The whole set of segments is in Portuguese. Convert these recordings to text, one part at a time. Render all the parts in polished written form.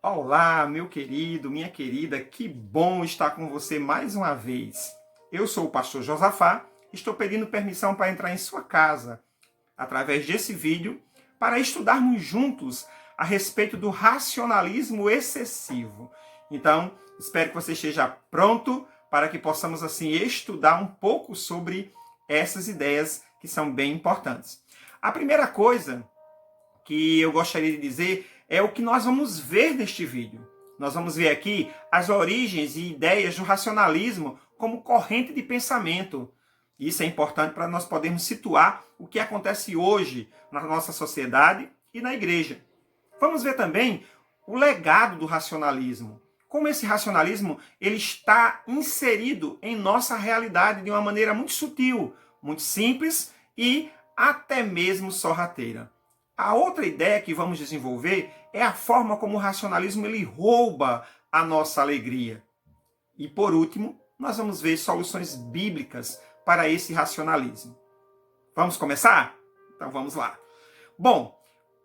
Olá, meu querido, minha querida, que bom estar com você mais uma vez. Eu sou o pastor Josafá, estou pedindo permissão para entrar em sua casa, através desse vídeo, para estudarmos juntos a respeito do racionalismo excessivo. Então, espero que você esteja pronto para que possamos, assim, estudar um pouco sobre essas ideias que são bem importantes. A primeira coisa que eu gostaria de dizer é o que nós vamos ver neste vídeo. Nós vamos ver aqui as origens e ideias do racionalismo como corrente de pensamento. Isso é importante para nós podermos situar o que acontece hoje na nossa sociedade e na igreja. Vamos ver também o legado do racionalismo. Como esse racionalismo ele está inserido em nossa realidade de uma maneira muito sutil, muito simples e até mesmo sorrateira. A outra ideia que vamos desenvolver é a forma como o racionalismo ele rouba a nossa alegria. E por último, nós vamos ver soluções bíblicas para esse racionalismo. Vamos começar? Então vamos lá. Bom,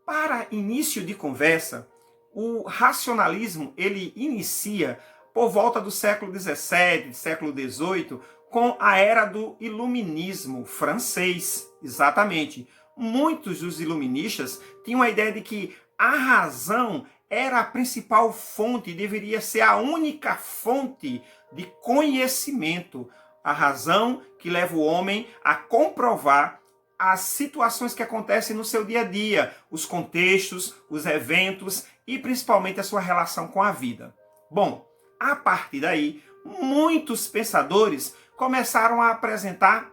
para início de conversa, o racionalismo ele inicia por volta do século XVII, século XVIII, com a era do iluminismo francês, exatamente. Muitos dos iluministas tinham a ideia de que a razão era a principal fonte, deveria ser a única fonte de conhecimento. A razão que leva o homem a comprovar as situações que acontecem no seu dia a dia, os contextos, os eventos e principalmente a sua relação com a vida. Bom, a partir daí, muitos pensadores começaram a apresentar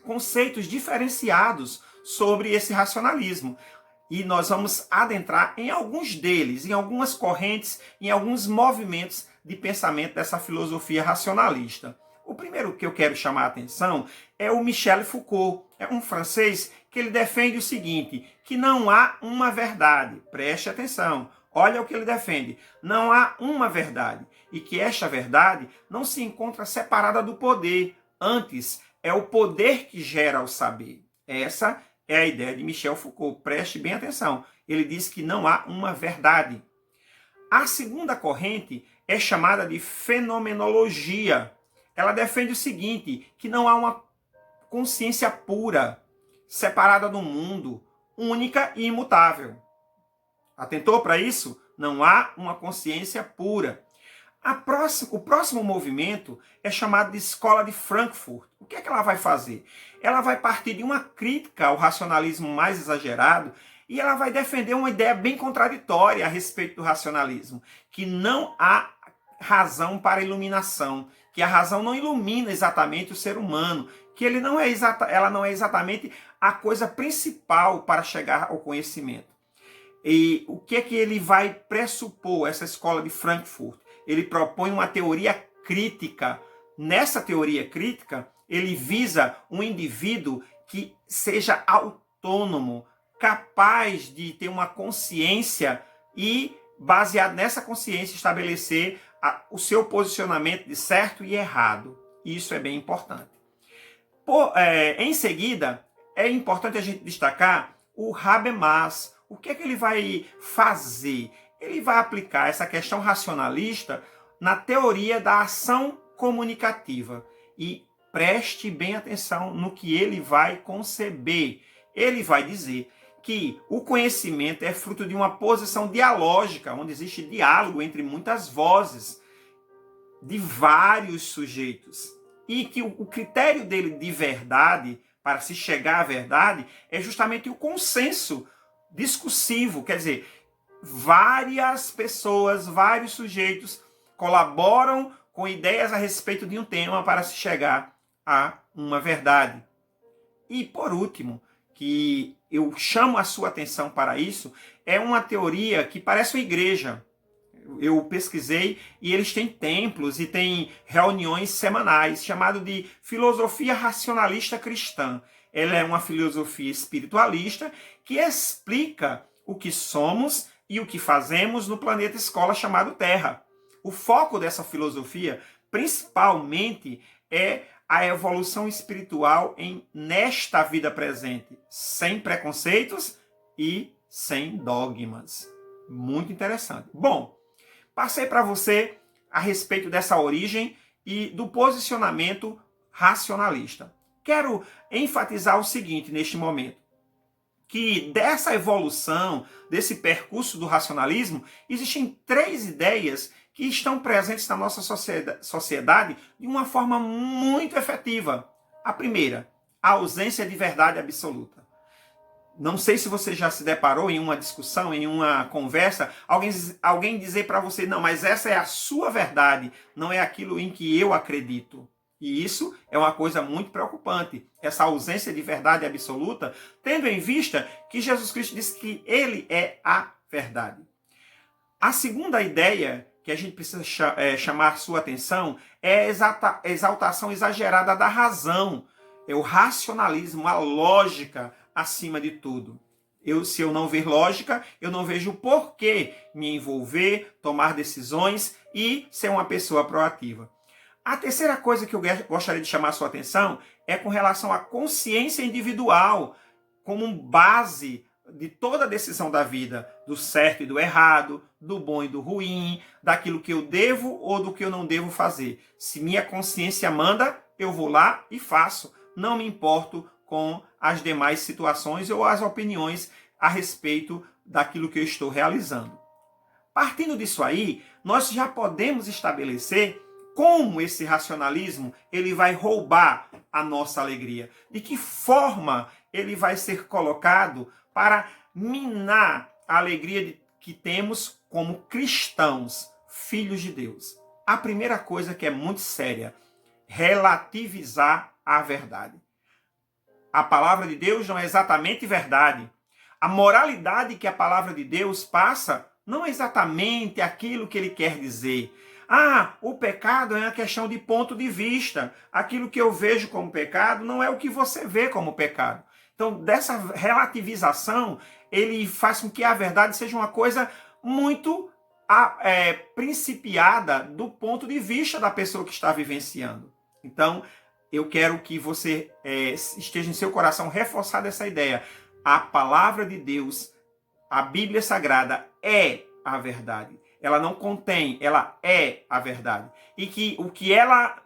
conceitos diferenciados sobre esse racionalismo. E nós vamos adentrar em alguns deles, em algumas correntes, em alguns movimentos de pensamento dessa filosofia racionalista. O primeiro que eu quero chamar a atenção é o Michel Foucault. É um francês que ele defende o seguinte, que não há uma verdade. Preste atenção, olha o que ele defende. Não há uma verdade. E que esta verdade não se encontra separada do poder. Antes, é o poder que gera o saber. Essa é a ideia de Michel Foucault. Preste bem atenção. Ele diz que não há uma verdade. A segunda corrente é chamada de fenomenologia. Ela defende o seguinte, que não há uma consciência pura, separada do mundo, única e imutável. Atentou para isso? Não há uma consciência pura. O próximo movimento é chamado de Escola de Frankfurt. O que é que ela vai fazer? Ela vai partir de uma crítica ao racionalismo mais exagerado e ela vai defender uma ideia bem contraditória a respeito do racionalismo, que não há razão para iluminação, que a razão não ilumina exatamente o ser humano, que ela não é exatamente a coisa principal para chegar ao conhecimento. E o que é que ele vai pressupor, essa Escola de Frankfurt? Ele propõe uma teoria crítica. Nessa teoria crítica, ele visa um indivíduo que seja autônomo, capaz de ter uma consciência e, baseado nessa consciência, estabelecer o seu posicionamento de certo e errado. Isso é bem importante. Em seguida, é importante a gente destacar o Habermas. O que é que ele vai fazer? Ele vai aplicar essa questão racionalista na teoria da ação comunicativa. E preste bem atenção no que ele vai conceber. Ele vai dizer que o conhecimento é fruto de uma posição dialógica, onde existe diálogo entre muitas vozes de vários sujeitos. E que o critério dele de verdade, para se chegar à verdade, é justamente o consenso discursivo, quer dizer, várias pessoas, vários sujeitos colaboram com ideias a respeito de um tema para se chegar a uma verdade. E por último, que eu chamo a sua atenção para isso, é uma teoria que parece uma igreja. Eu pesquisei e eles têm templos e têm reuniões semanais, chamado de filosofia racionalista cristã. Ela é uma filosofia espiritualista que explica o que somos e o que fazemos no planeta escola chamado Terra. O foco dessa filosofia, principalmente, é a evolução espiritual nesta vida presente, sem preconceitos e sem dogmas. Muito interessante. Bom, Passei para você a respeito dessa origem e do posicionamento racionalista. Quero enfatizar o seguinte neste momento, que dessa evolução, desse percurso do racionalismo, existem 3 ideias que estão presentes na nossa sociedade de uma forma muito efetiva. A primeira, a ausência de verdade absoluta. Não sei se você já se deparou em uma discussão, em uma conversa, alguém dizer para você, não, mas essa é a sua verdade, não é aquilo em que eu acredito. E isso é uma coisa muito preocupante, essa ausência de verdade absoluta, tendo em vista que Jesus Cristo disse que ele é a verdade. A segunda ideia que a gente precisa chamar sua atenção é a exaltação exagerada da razão, é o racionalismo, a lógica acima de tudo. Se eu não ver lógica, eu não vejo por que me envolver, tomar decisões e ser uma pessoa proativa. A terceira coisa que eu gostaria de chamar a sua atenção é com relação à consciência individual como base de toda a decisão da vida, do certo e do errado, do bom e do ruim, daquilo que eu devo ou do que eu não devo fazer. Se minha consciência manda, eu vou lá e faço. Não me importo com as demais situações ou as opiniões a respeito daquilo que eu estou realizando. Partindo disso aí, nós já podemos estabelecer como esse racionalismo ele vai roubar a nossa alegria. De que forma ele vai ser colocado para minar a alegria que temos como cristãos, filhos de Deus. A primeira coisa que é muito séria, relativizar a verdade. A palavra de Deus não é exatamente verdade. A moralidade que a palavra de Deus passa não é exatamente aquilo que ele quer dizer. O pecado é uma questão de ponto de vista. Aquilo que eu vejo como pecado não é o que você vê como pecado. Então, dessa relativização, ele faz com que a verdade seja uma coisa muito principiada do ponto de vista da pessoa que está vivenciando. Então, eu quero que você esteja em seu coração reforçada essa ideia. A palavra de Deus, a Bíblia Sagrada é a verdade. Ela não contém, ela é a verdade. E que o que ela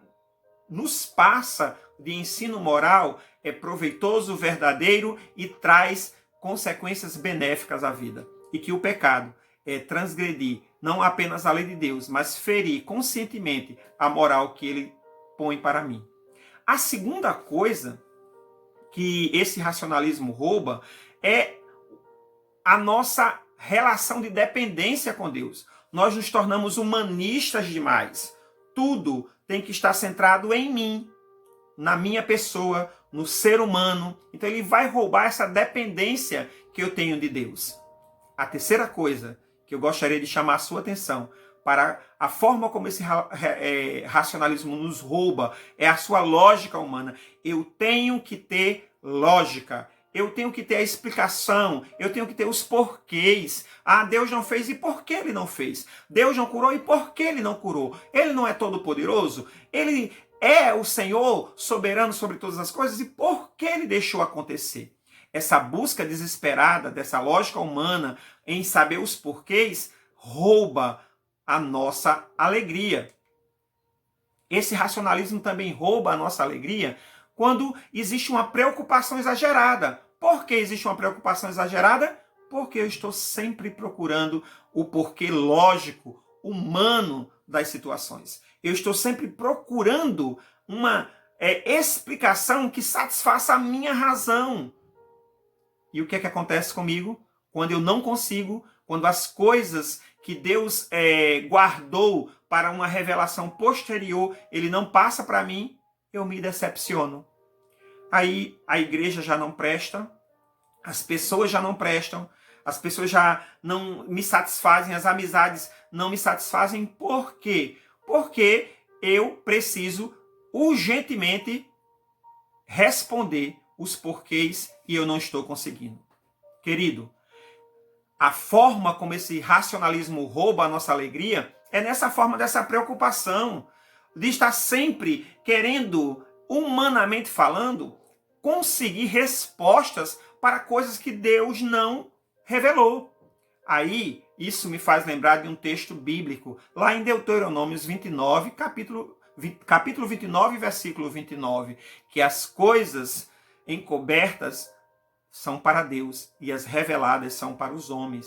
nos passa de ensino moral é proveitoso, verdadeiro e traz consequências benéficas à vida. E que o pecado é transgredir não apenas a lei de Deus, mas ferir conscientemente a moral que ele põe para mim. A segunda coisa que esse racionalismo rouba é a nossa relação de dependência com Deus. Nós nos tornamos humanistas demais. Tudo tem que estar centrado em mim, na minha pessoa, no ser humano. Então ele vai roubar essa dependência que eu tenho de Deus. A terceira coisa que eu gostaria de chamar a sua atenção para a forma como esse racionalismo nos rouba é a sua lógica humana. Eu tenho que ter lógica. Eu tenho que ter a explicação, eu tenho que ter os porquês. Deus não fez e por que ele não fez? Deus não curou e por que ele não curou? Ele não é todo poderoso? Ele é o Senhor soberano sobre todas as coisas e por que ele deixou acontecer? Essa busca desesperada dessa lógica humana em saber os porquês rouba a nossa alegria. Esse racionalismo também rouba a nossa alegria quando existe uma preocupação exagerada. Por que existe uma preocupação exagerada? Porque eu estou sempre procurando o porquê lógico, humano das situações. Eu estou sempre procurando uma explicação que satisfaça a minha razão. E o que é que acontece comigo? Quando eu não consigo, quando as coisas que Deus guardou para uma revelação posterior, ele não passa para mim, eu me decepciono. Aí a igreja já não presta, as pessoas já não prestam, as pessoas já não me satisfazem, as amizades não me satisfazem. Por quê? Porque eu preciso urgentemente responder os porquês e eu não estou conseguindo. Querido, a forma como esse racionalismo rouba a nossa alegria é nessa forma dessa preocupação, de estar sempre querendo, humanamente falando, conseguir respostas para coisas que Deus não revelou. Aí Isso me faz lembrar de um texto bíblico, lá em Deuteronômios 29, capítulo 29, versículo 29, que as coisas encobertas são para Deus e as reveladas são para os homens.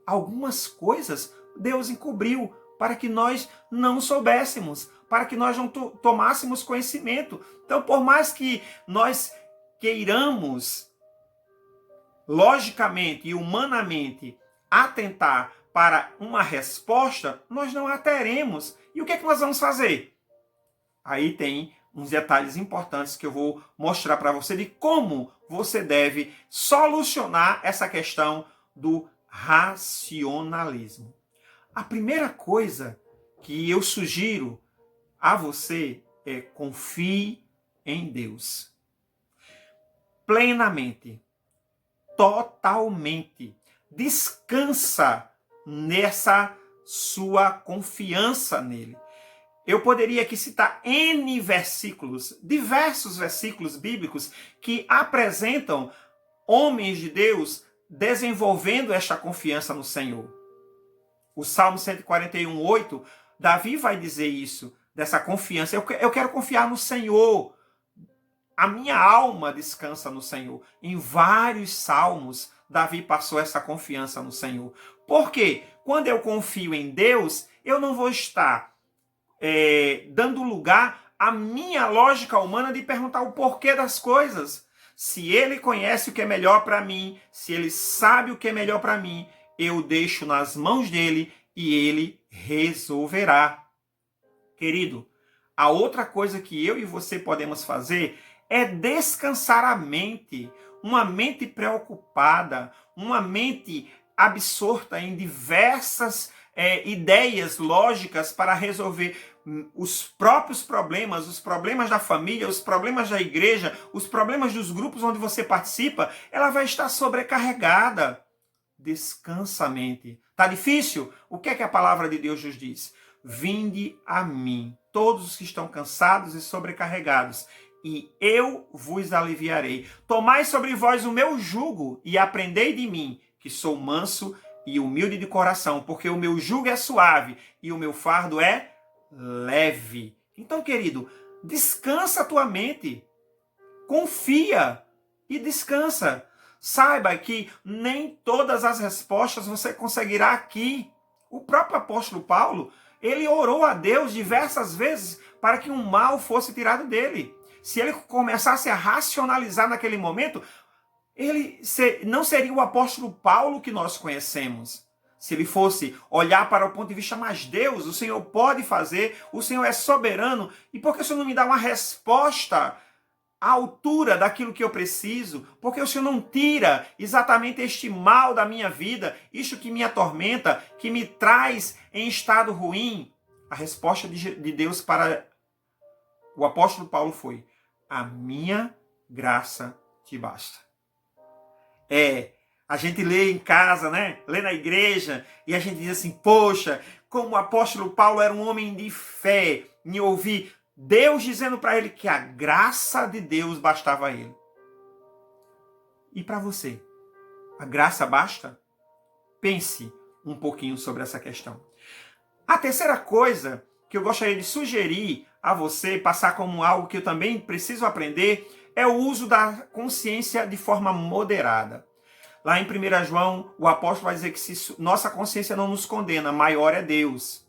Algumas coisas Deus encobriu para que nós não soubéssemos, para que nós não tomássemos conhecimento. Então, por mais que nós queiramos, logicamente e humanamente, atentar para uma resposta, nós não a teremos. E o que é que nós vamos fazer? Aí tem uns detalhes importantes que eu vou mostrar para você de como você deve solucionar essa questão do racionalismo. A primeira coisa que eu sugiro a você é confie em Deus. Plenamente, totalmente. Descansa nessa sua confiança nele. Eu poderia aqui citar N versículos, diversos versículos bíblicos que apresentam homens de Deus desenvolvendo esta confiança no Senhor. O Salmo 141, 8, Davi vai dizer isso, dessa confiança. Eu quero confiar no Senhor. A minha alma descansa no Senhor. Em vários salmos, Davi passou essa confiança no Senhor. Por quê? Quando eu confio em Deus, eu não vou estar dando lugar à minha lógica humana de perguntar o porquê das coisas. Se ele conhece o que é melhor para mim, se ele sabe o que é melhor para mim, eu deixo nas mãos dele e ele resolverá. Querido, a outra coisa que eu e você podemos fazer é descansar a mente. Uma mente preocupada, uma mente absorta em diversas ideias lógicas para resolver os próprios problemas, os problemas da família, os problemas da igreja, os problemas dos grupos onde você participa, ela vai estar sobrecarregada. Descansa a mente. Tá difícil? O que é que a palavra de Deus nos diz? Vinde a mim, todos os que estão cansados e sobrecarregados, e eu vos aliviarei. Tomai sobre vós o meu jugo e aprendei de mim, que sou manso e humilde de coração, porque o meu jugo é suave e o meu fardo é leve. Então, querido, descansa a tua mente. Confia e descansa. Saiba que nem todas as respostas você conseguirá aqui. O próprio apóstolo Paulo, ele orou a Deus diversas vezes para que um mal fosse tirado dele. Se ele começasse a racionalizar naquele momento, ele não seria o apóstolo Paulo que nós conhecemos. Se ele fosse olhar para o ponto de vista, mas Deus, o Senhor pode fazer, o Senhor é soberano, e por que o Senhor não me dá uma resposta à altura daquilo que eu preciso? Porque o Senhor não tira exatamente este mal da minha vida, isto que me atormenta, que me traz em estado ruim? A resposta de Deus para o apóstolo Paulo foi: a minha graça te basta. A gente lê em casa, né? Lê na igreja e a gente diz assim: poxa, como o apóstolo Paulo era um homem de fé, em ouvir Deus dizendo para ele que a graça de Deus bastava a ele. E para você, a graça basta? Pense um pouquinho sobre essa questão. A terceira coisa que eu gostaria de sugerir a você, passar como algo que eu também preciso aprender, é o uso da consciência de forma moderada. Lá em 1 João, o apóstolo vai dizer que se nossa consciência não nos condena, maior é Deus.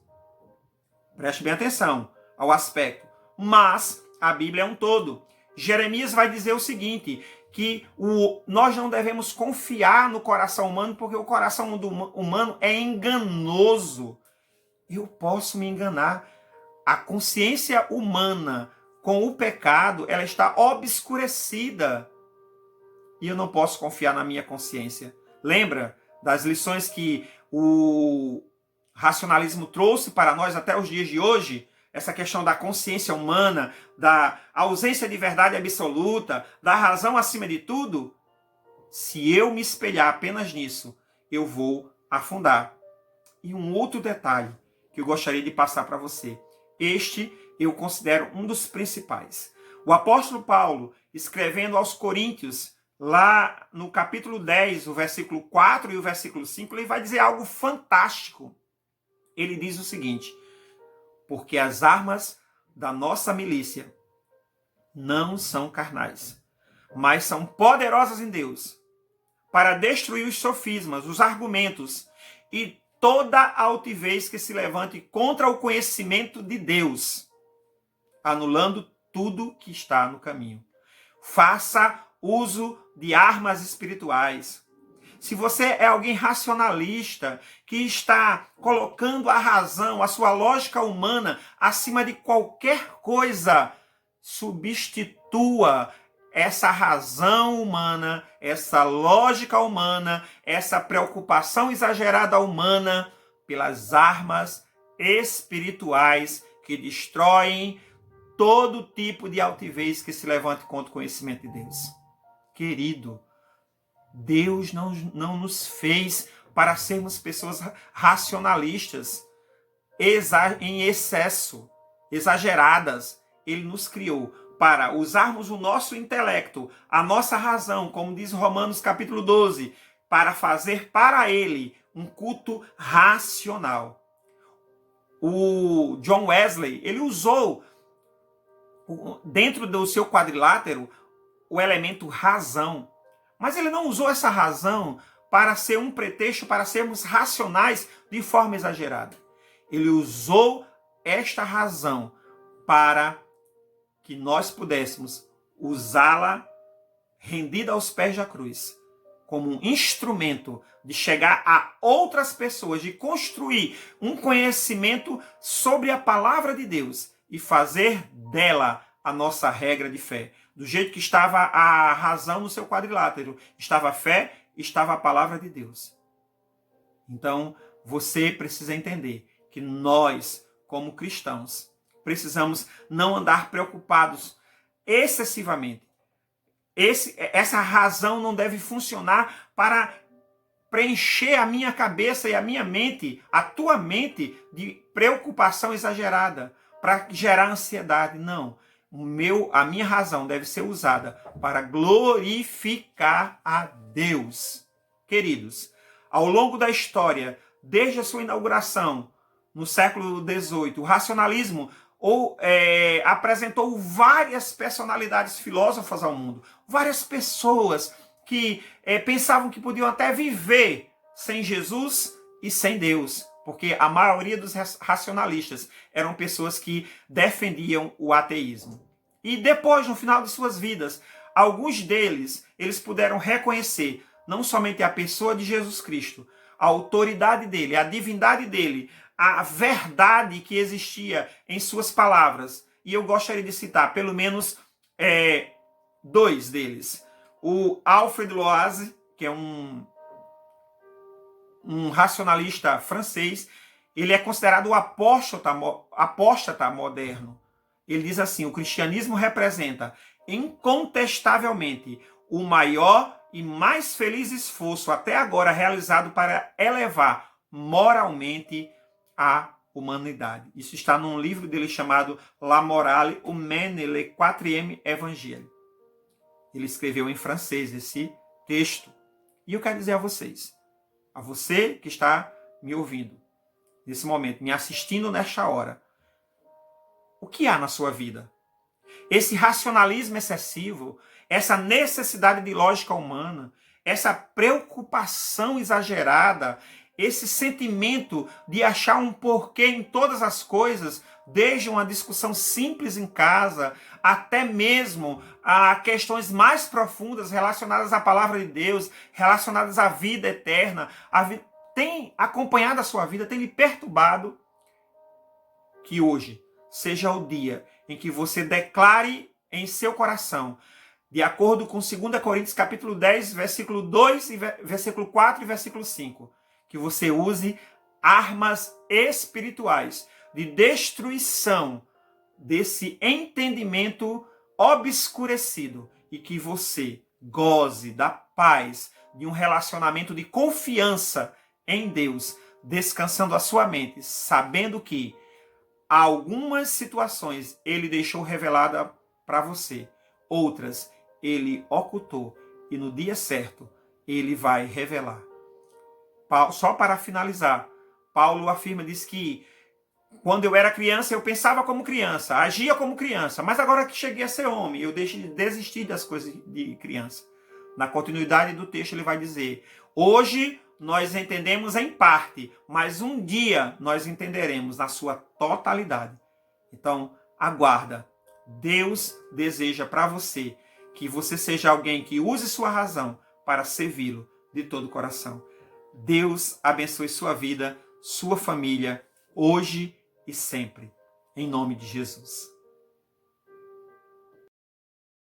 Preste bem atenção ao aspecto. Mas a Bíblia é um todo. Jeremias vai dizer o seguinte, que nós não devemos confiar no coração humano, porque o coração humano é enganoso. Eu posso me enganar. A consciência humana com o pecado, ela está obscurecida. E eu não posso confiar na minha consciência. Lembra das lições que o racionalismo trouxe para nós até os dias de hoje? Essa questão da consciência humana, da ausência de verdade absoluta, da razão acima de tudo? Se eu me espelhar apenas nisso, eu vou afundar. E um outro detalhe que eu gostaria de passar para você. Este eu considero um dos principais. O apóstolo Paulo, escrevendo aos Coríntios, lá no capítulo 10, o versículo 4 e o versículo 5, ele vai dizer algo fantástico. Ele diz o seguinte: porque as armas da nossa milícia não são carnais, mas são poderosas em Deus, para destruir os sofismas, os argumentos e toda altivez que se levante contra o conhecimento de Deus, anulando tudo que está no caminho. Faça uso de armas espirituais. Se você é alguém racionalista, que está colocando a razão, a sua lógica humana acima de qualquer coisa, substitua essa razão humana, essa lógica humana, essa preocupação exagerada humana pelas armas espirituais que destroem todo tipo de altivez que se levante contra o conhecimento de Deus. Querido, Deus não nos fez para sermos pessoas racionalistas, em excesso, exageradas. Ele nos criou para usarmos o nosso intelecto, a nossa razão, como diz Romanos capítulo 12, para fazer para Ele um culto racional. O John Wesley, ele usou dentro do seu quadrilátero o elemento razão, mas ele não usou essa razão para ser um pretexto para sermos racionais de forma exagerada. Ele usou esta razão para que nós pudéssemos usá-la rendida aos pés da cruz, como um instrumento de chegar a outras pessoas, de construir um conhecimento sobre a palavra de Deus e fazer dela a nossa regra de fé. Do jeito que estava a razão no seu quadrilátero, estava a fé, estava a palavra de Deus. Então, você precisa entender que nós, como cristãos, precisamos não andar preocupados excessivamente. Essa razão não deve funcionar para preencher a minha cabeça e a minha mente, a tua mente, de preocupação exagerada, para gerar ansiedade. Não. A minha razão deve ser usada para glorificar a Deus. Queridos, ao longo da história, desde a sua inauguração, no século XVIII, o racionalismo apresentou várias personalidades filósofas ao mundo. Várias pessoas que pensavam que podiam até viver sem Jesus e sem Deus. Porque a maioria dos racionalistas eram pessoas que defendiam o ateísmo. E depois, no final de suas vidas, alguns deles, eles puderam reconhecer não somente a pessoa de Jesus Cristo, a autoridade dele, a divindade dele, a verdade que existia em suas palavras. E eu gostaria de citar pelo menos dois deles. O Alfred Loazzi, que é um racionalista francês, ele é considerado o apóstata moderno. Ele diz assim: o cristianismo representa incontestavelmente o maior e mais feliz esforço até agora realizado para elevar moralmente a humanidade. Isso está num livro dele chamado La morale humaine, le quatrième évangile. Ele escreveu em francês esse texto. E eu quero dizer a vocês, a você que está me ouvindo nesse momento, me assistindo nesta hora, o que há na sua vida? Esse racionalismo excessivo, essa necessidade de lógica humana, essa preocupação exagerada, esse sentimento de achar um porquê em todas as coisas, desde uma discussão simples em casa, até mesmo a questões mais profundas relacionadas à palavra de Deus, relacionadas à vida eterna, tem acompanhado a sua vida, tem lhe perturbado. Que hoje seja o dia em que você declare em seu coração, de acordo com 2 Coríntios capítulo 10, versículo 2, versículo 4 e versículo 5, que você use armas espirituais de destruição desse entendimento obscurecido e que você goze da paz de um relacionamento de confiança em Deus, descansando a sua mente, sabendo que algumas situações ele deixou revelada para você, outras ele ocultou e no dia certo ele vai revelar. Só para finalizar, Paulo afirma, diz que quando eu era criança, eu pensava como criança, agia como criança, mas agora que cheguei a ser homem, eu desisti das coisas de criança. Na continuidade do texto ele vai dizer, hoje nós entendemos em parte, mas um dia nós entenderemos na sua totalidade. Então, aguarda. Deus deseja para você que você seja alguém que use sua razão para servi-lo de todo o coração. Deus abençoe sua vida, sua família, hoje e sempre. Em nome de Jesus.